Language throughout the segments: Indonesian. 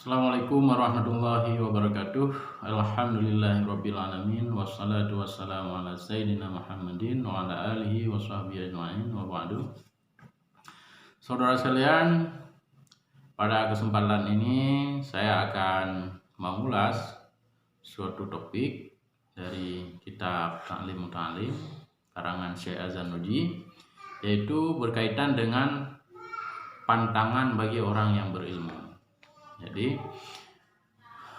Assalamualaikum warahmatullahi wabarakatuh. Alhamdulillahirabbil alamin wassalatu wassalamu ala sayyidina Muhammadin wa ala alihi washabbihi ajmain wa ba'du. Saudara sekalian, pada kesempatan ini saya akan mengulas suatu topik dari kitab Ta'lim Muta'allim karangan Syekh Az-Zarnuji, yaitu berkaitan dengan pantangan bagi orang yang berilmu. Jadi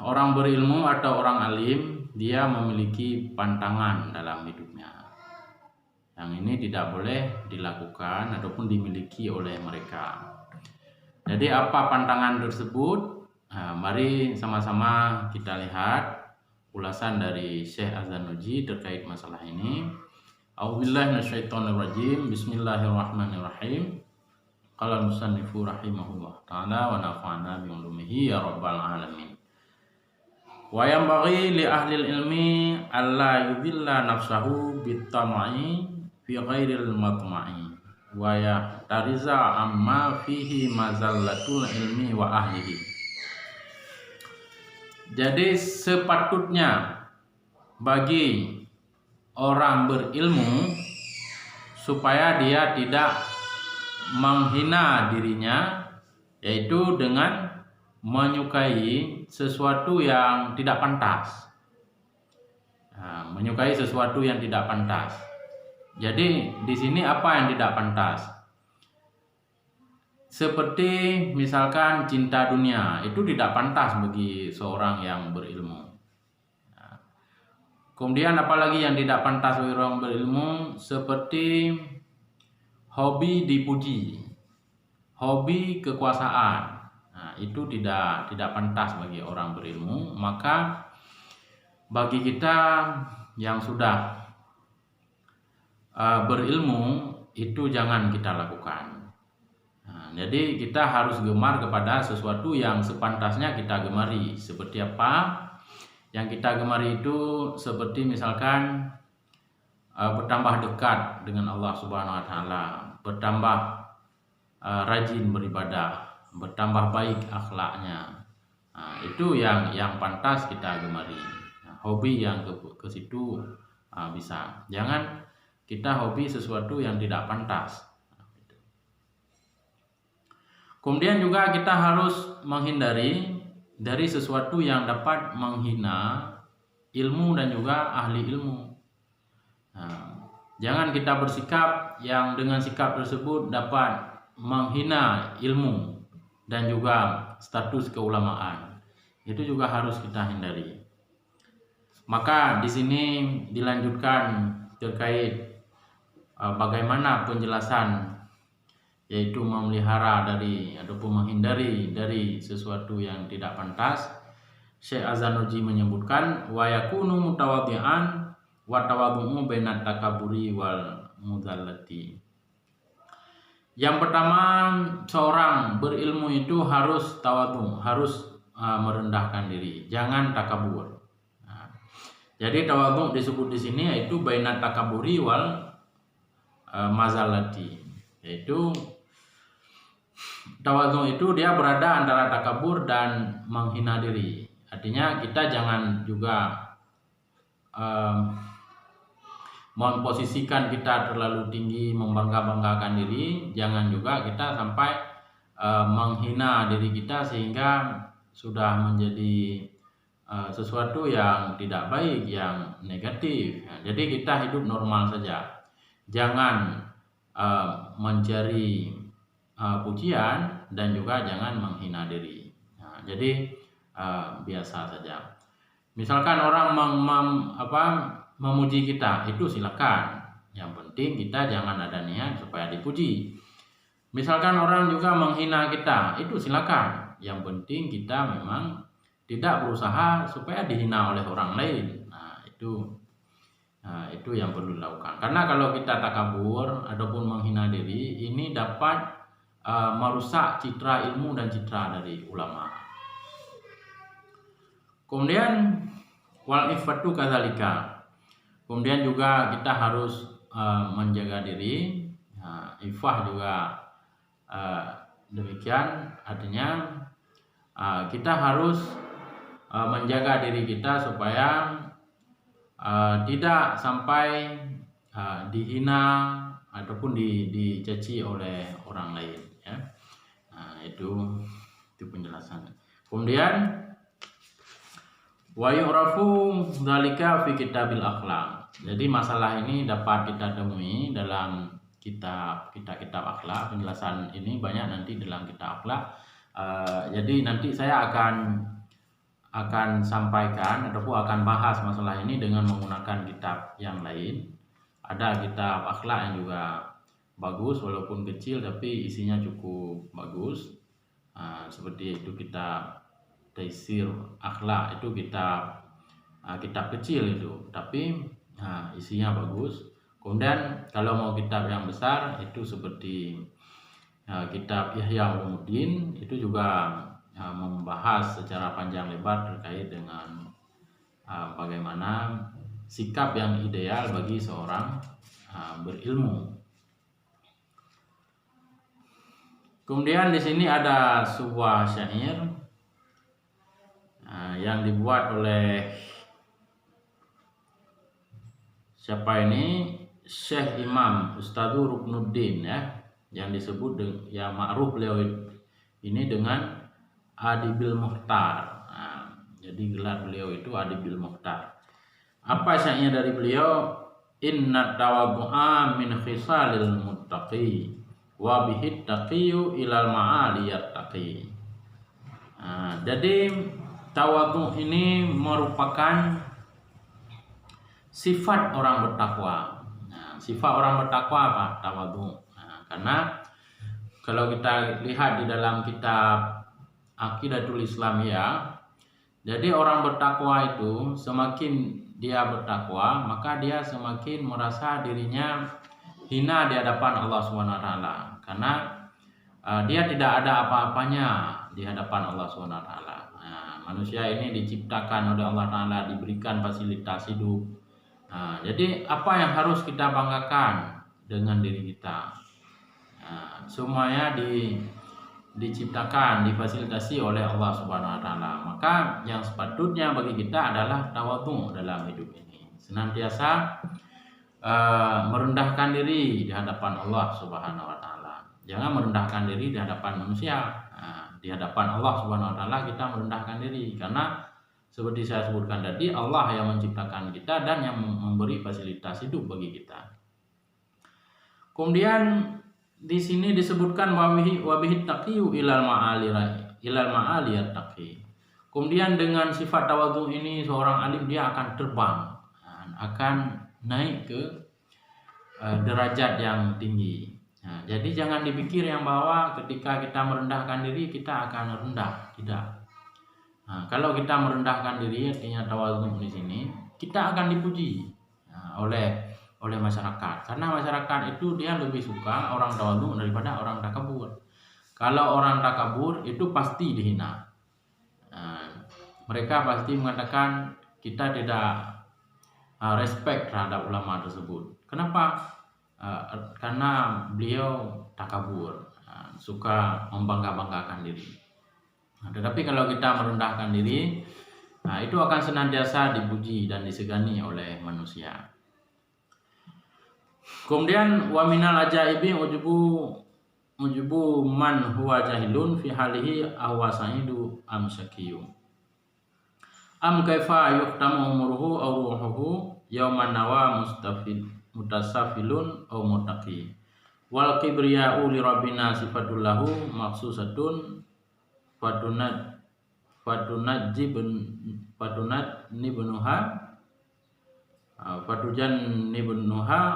orang berilmu atau orang alim, dia memiliki pantangan dalam hidupnya. Yang ini tidak boleh dilakukan ataupun dimiliki oleh mereka. Jadi apa pantangan tersebut? Nah, mari sama-sama kita lihat ulasan dari Syekh Az-Zarnuji terkait masalah ini. A'udzubillahi minasyaitonirrajim. Bismillahirrahmanirrahim. Qala al-musannifu rahimahullah ta'ala wa nafa'ana bi ulumihi ya rabbal alamin. Wa yanbaghi li ahli ilmi alla yudhilla nafsahu bit-tam'i fi ghairil matma'i wa yahtariza amma fihi mazallatul ilmi wa ahlihi. Jadi sepatutnya bagi orang berilmu supaya dia tidak menghina dirinya, yaitu dengan menyukai sesuatu yang tidak pantas. Nah, menyukai sesuatu yang tidak pantas. Jadi di sini apa yang tidak pantas? Seperti misalkan cinta dunia, itu tidak pantas bagi seorang yang berilmu. Nah, kemudian apalagi yang tidak pantas bagi orang berilmu, seperti hobi dipuji, hobi kekuasaan. Nah, itu tidak pantas bagi orang berilmu. Maka bagi kita yang sudah berilmu, itu jangan kita lakukan. Nah, jadi kita harus gemar kepada sesuatu yang sepantasnya kita gemari. Seperti apa yang kita gemari itu? Seperti misalkan bertambah dekat dengan Allah Subhanahu wa taala, bertambah rajin beribadah, bertambah baik akhlaknya. Nah, itu yang pantas kita gemari. Nah, hobi yang ke situ bisa. Jangan kita hobi sesuatu yang tidak pantas. Kemudian juga kita harus menghindari dari sesuatu yang dapat menghina ilmu dan juga ahli ilmu. Nah, jangan kita bersikap yang dengan sikap tersebut dapat menghina ilmu dan juga status keulamaan. Itu juga harus kita hindari. Maka di sini dilanjutkan terkait bagaimana penjelasan, yaitu memelihara dari ataupun menghindari dari sesuatu yang tidak pantas. Syekh Az-Zarnuji menyebutkan wa yakunu mutawadhi'an wa tawadhu'u bainat takaburi wal mudallati. Yang pertama, seorang berilmu itu harus tawadhu, harus merendahkan diri, jangan takabur. Nah, jadi tawadhu disebut di sini yaitu bainat takaburi wal mazallati, yaitu tawadhu itu dia berada antara takabur dan menghina diri. Artinya kita jangan juga memposisikan kita terlalu tinggi, membangga-banggakan diri. Jangan juga kita sampai menghina diri kita sehingga sudah menjadi sesuatu yang tidak baik, yang negatif. Nah, jadi kita hidup normal saja. Jangan mencari pujian dan juga jangan menghina diri. Nah, jadi biasa saja. Misalkan orang memuji kita, itu silakan. Yang penting kita jangan ada niat supaya dipuji. Misalkan orang juga menghina kita, itu silakan. Yang penting kita memang tidak berusaha supaya dihina oleh orang lain. Nah, itu yang perlu dilakukan. Karena kalau kita takabur ataupun menghina diri, ini dapat merusak citra ilmu dan citra dari ulama. Kemudian wal ifatu kadzalika. Kemudian juga kita harus menjaga diri. Nah, ifah juga demikian, artinya kita harus menjaga diri kita supaya tidak sampai dihina ataupun dicaci oleh orang lain, ya. Itu penjelasan. Kemudian wa yu'rafu dzalika fi kitabil akhlaq. Jadi masalah ini dapat kita temui dalam kitab akhlak. Penjelasan ini banyak nanti dalam kitab akhlak. Jadi nanti saya akan sampaikan ataupun akan bahas masalah ini dengan menggunakan kitab yang lain. Ada kitab akhlak yang juga bagus walaupun kecil tapi isinya cukup bagus. Seperti itu kitab Taisir Akhlak, itu kitab kecil itu tapi isinya bagus. Kemudian kalau mau kitab yang besar itu seperti kitab Ihya Ulumuddin, itu juga membahas secara panjang lebar terkait dengan bagaimana sikap yang ideal bagi seorang berilmu. Kemudian di sini ada sebuah syair yang dibuat oleh siapa ini? Syekh Imam Ustadzur Ruknuddin, ya, yang disebut yang ma'ruf beliau ini dengan Adibil Mukhtar. Jadi gelar beliau itu Adibil Mukhtar. Apa syairnya dari beliau? Inna tawaddu'a min khisalil muttaqi wa bihit taqiyu ilal ma'ali yattaqi. Jadi tawadhu ini merupakan sifat orang bertakwa. Sifat orang bertakwa apa? Tawadhu. Karena kalau kita lihat di dalam kitab Aqidatul Islamiyah, jadi orang bertakwa itu semakin dia bertakwa, maka dia semakin merasa dirinya hina di hadapan Allah Subhanahu wa taala, karena dia tidak ada apa-apanya di hadapan Allah Subhanahu wa taala. Manusia ini diciptakan oleh Allah taala, diberikan fasilitas hidup. Jadi apa yang harus kita banggakan dengan diri kita? Semuanya diciptakan, difasilitasi oleh Allah Subhanahu wa taala. Maka yang sepatutnya bagi kita adalah tawadhu dalam hidup ini. Senantiasa merendahkan diri di hadapan Allah Subhanahu wa taala. Jangan merendahkan diri di hadapan manusia. Di hadapan Allah Subhanahu wa taala kita merendahkan diri, karena seperti saya sebutkan tadi, Allah yang menciptakan kita dan yang memberi fasilitas hidup bagi kita. Kemudian di sini disebutkan wabihi taqiyu ilal ma'ali yattaqi. Kemudian dengan sifat tawadhu ini seorang alim dia akan terbang, akan naik ke derajat yang tinggi. Jadi jangan dipikir yang bahwa ketika kita merendahkan diri kita akan rendah, tidak. Kalau kita merendahkan diri, artinya tawadhu di sini, kita akan dipuji oleh masyarakat, karena masyarakat itu dia lebih suka orang tawadhu daripada orang takabur. Kalau orang takabur itu pasti dihina. Mereka pasti mengatakan kita tidak respect terhadap ulama tersebut. Kenapa? Karena beliau takabur, suka membangga-banggakan diri. Tetapi kalau kita merendahkan diri, itu akan senantiasa dipuji dan disegani oleh manusia. Kemudian wa minal ajaibi ujubu man huwa jahilun fi halihi aw sa'idu am syakiyu. Am kaifa yuqtamu umruhu aw ruhuhu yawman nawa mutasafilun aw muttaqi. Wal kibriya'u li rabbina sifatul lahu maksusatun Fatunat nibunuha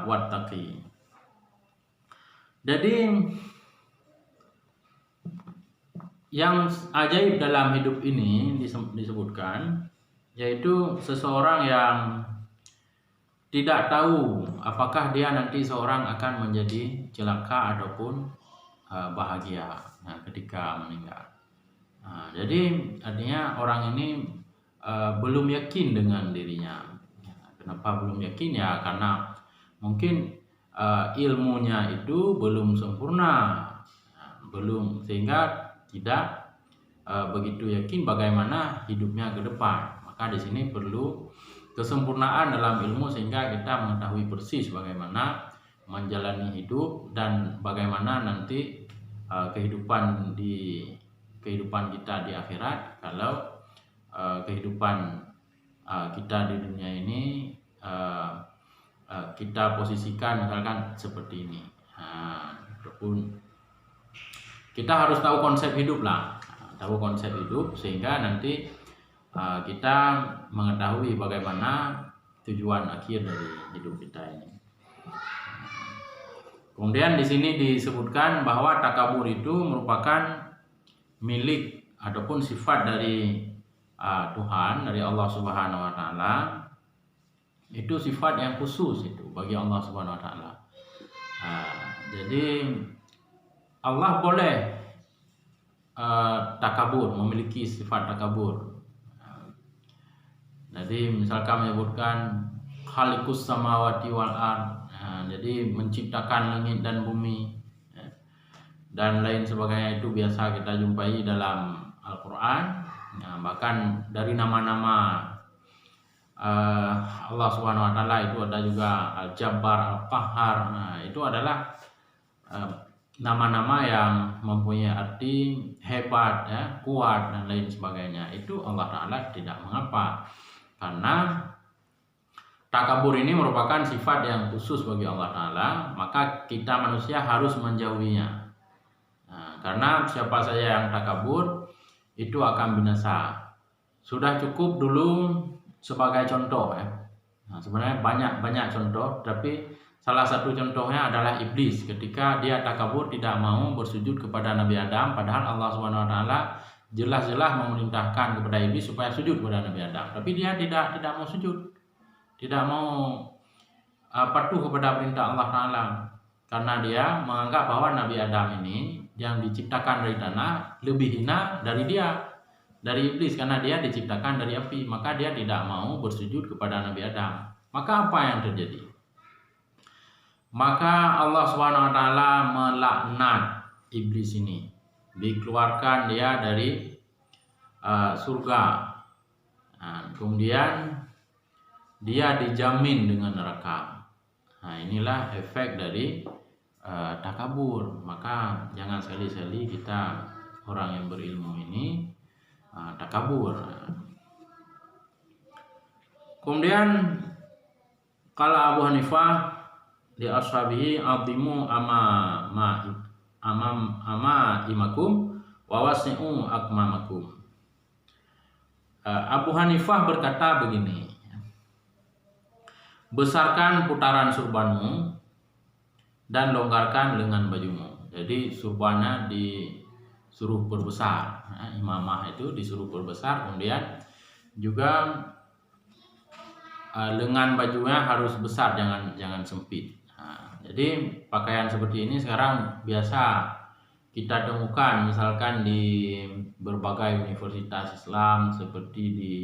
wattaqi. Jadi yang ajaib dalam hidup ini disebutkan, yaitu seseorang yang tidak tahu apakah dia nanti seorang akan menjadi celaka ataupun bahagia ketika meninggal. Jadi artinya orang ini belum yakin dengan dirinya. Kenapa belum yakin? Ya karena mungkin ilmunya itu belum sempurna, belum, sehingga tidak begitu yakin bagaimana hidupnya ke depan. Maka di sini perlu kesempurnaan dalam ilmu sehingga kita mengetahui persis bagaimana menjalani hidup dan bagaimana nanti kehidupan kita di akhirat kalau kehidupan kita di dunia ini kita posisikan misalkan seperti ini. Ataupun kita harus tahu konsep hidup lah, sehingga nanti kita mengetahui bagaimana tujuan akhir dari hidup kita ini. Kemudian di sini disebutkan bahwa takabur itu merupakan milik ataupun sifat dari Tuhan, dari Allah Subhanahu wa taala. Itu sifat yang khusus itu bagi Allah Subhanahu wa taala. Jadi Allah boleh takabur, memiliki sifat takabur. Jadi misalkan menyebutkan khaliqus samawati wal ard, jadi menciptakan langit dan bumi, dan lain sebagainya, itu biasa kita jumpai dalam Al-Quran. Bahkan dari nama-nama Allah Subhanahu wa taala itu ada juga Al-Jabbar, Al-Qahhar. Itu adalah nama-nama yang mempunyai arti hebat, kuat dan lain sebagainya. Itu Allah taala tidak mengapa, karena takabur ini merupakan sifat yang khusus bagi Allah taala, maka kita manusia harus menjauhinya. Karena siapa saja yang takabur itu akan binasa. Sudah cukup dulu sebagai contoh ya. Sebenarnya banyak contoh, tapi salah satu contohnya adalah iblis. Ketika dia takabur tidak mau bersujud kepada Nabi Adam, padahal Allah Subhanahu wa taala jelas-jelas memerintahkan kepada iblis supaya sujud kepada Nabi Adam, tapi dia tidak mau sujud, tidak mau patuh kepada perintah Allah taala, karena dia menganggap bahwa Nabi Adam ini yang diciptakan dari tanah lebih hina dari iblis, karena dia diciptakan dari api. Maka dia tidak mau bersujud kepada Nabi Adam. Maka apa yang terjadi? Maka Allah Subhanahu wa taala melaknat iblis ini, dikeluarkan dia dari surga. Kemudian dia dijamin dengan neraka. Inilah efek dari takabur. Maka jangan sekali-sekali kita orang yang berilmu ini takabur. Kemudian kalau Abu Hanifah di ashabihi azimu imakum wa wasi'u akmamakum. Abu Hanifah berkata begini, besarkan putaran surbanmu dan longgarkan lengan bajumu. Jadi surbannya disuruh perbesar, imamah itu disuruh perbesar, kemudian juga lengan bajunya harus besar, jangan sempit. Jadi pakaian seperti ini sekarang biasa kita temukan misalkan di berbagai universitas Islam seperti di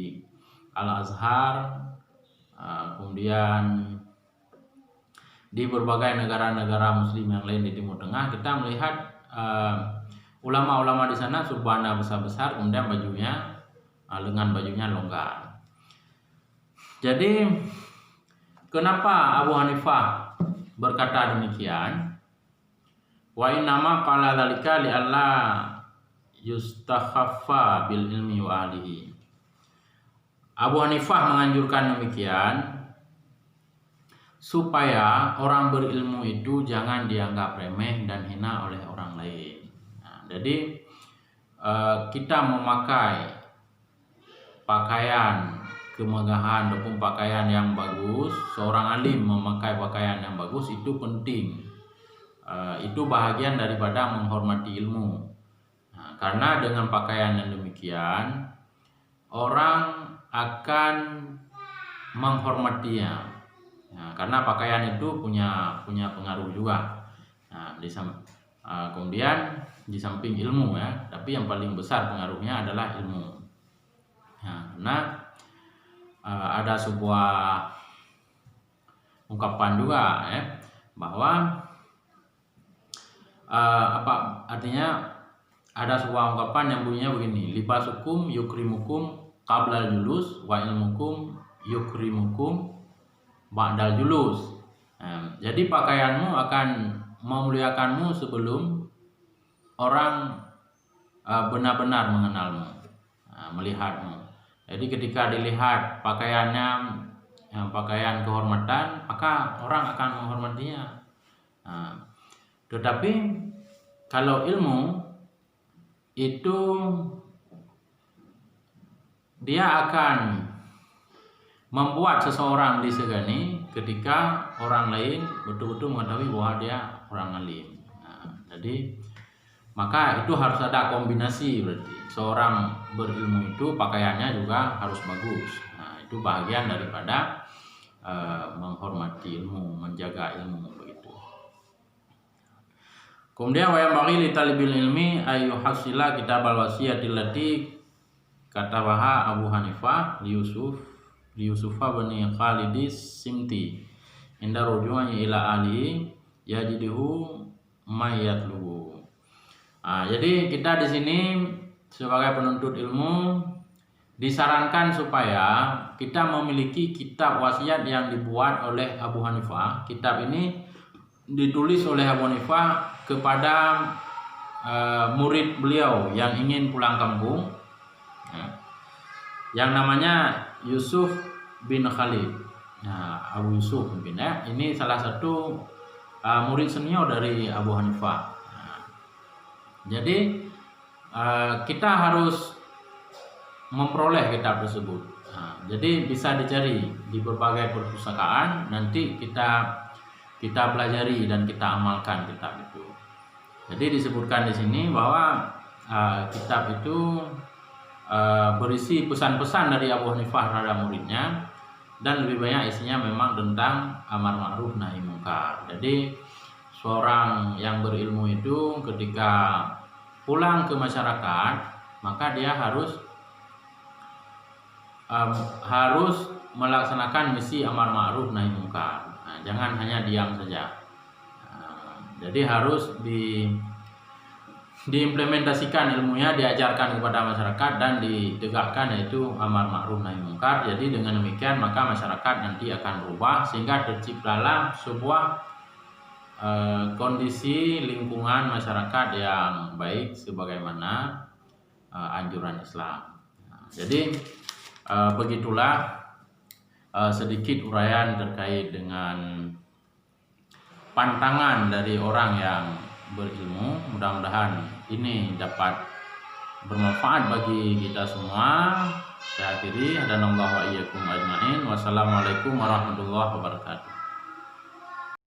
Al-Azhar, kemudian di berbagai negara-negara muslim yang lain di Timur Tengah. Kita melihat ulama-ulama di sana surbannya besar-besar, kemudian lengan bajunya longgar. Jadi kenapa Abu Hanifah berkata demikian? Wa innama qala dzalika li alla yustakhaffa bil ilmi wa ahlihi. Abu Hanifah menganjurkan demikian supaya orang berilmu itu jangan dianggap remeh dan hina oleh orang lain. Jadi kita memakai pakaian kemegahan ataupun pakaian yang bagus, seorang alim memakai pakaian yang bagus itu penting. Itu bahagian daripada menghormati ilmu. Karena dengan pakaian yang demikian orang akan menghormatinya. Karena pakaian itu punya pengaruh juga. Kemudian di samping ilmu ya, tapi yang paling besar pengaruhnya adalah ilmu. Karena ada sebuah ungkapan juga bahwa apa artinya ada sebuah ungkapan yang bunyinya begini, libasukum yukrimukum qablal julus wa ilmukum yukrimukum ba'dal julus. Jadi pakaianmu akan memuliakanmu sebelum orang benar-benar mengenalmu, melihatmu. Jadi ketika dilihat pakaiannya pakaian kehormatan, maka orang akan menghormatinya. Tetapi kalau ilmu itu dia akan membuat seseorang disegani ketika orang lain betul-betul mengetahui bahwa dia orang alim. Jadi maka itu harus ada kombinasi, berarti seorang berilmu itu pakaiannya juga harus bagus. Itu bagian daripada menghormati ilmu, menjaga ilmu begitu. Kemudian wa yambaghi li talibil ilmi ayu hasila kitabal wasiyatil lati katabaha Abu Hanifah li Yusufa bin Khalidis Simti inda ruju'nya ila ali yajiduhu mayatluhu. Jadi kita di sini sebagai penuntut ilmu disarankan supaya kita memiliki kitab wasiat yang dibuat oleh Abu Hanifah. Kitab ini ditulis oleh Abu Hanifah kepada murid beliau yang ingin pulang kampung, yang namanya Yusuf bin Khalid. Abu Yusuf mungkin ya. Ini salah satu murid senior dari Abu Hanifah. Jadi kita harus memperoleh kitab tersebut. Jadi bisa dicari di berbagai perpustakaan. Nanti kita pelajari dan kita amalkan kitab itu. Jadi disebutkan di sini bahwa kitab itu berisi pesan-pesan dari Abu Hanifah terhadap muridnya, dan lebih banyak isinya memang tentang amar ma'ruf nahi munkar. Jadi seorang yang berilmu itu ketika pulang ke masyarakat, maka dia harus melaksanakan misi amar ma'ruf nahi munkar. Jangan hanya diam saja. Jadi harus diimplementasikan ilmunya, diajarkan kepada masyarakat dan ditegakkan, yaitu amar ma'ruf nahi munkar. Jadi dengan demikian maka masyarakat nanti akan berubah sehingga terciptalah sebuah kondisi lingkungan masyarakat yang baik sebagaimana anjuran Islam. Jadi begitulah sedikit uraian terkait dengan pantangan dari orang yang berilmu. Mudah-mudahan ini dapat bermanfaat bagi kita semua. Saya akhiri, hadanallahu wa iyyakum ajmain. Wassalamualaikum warahmatullahi wabarakatuh.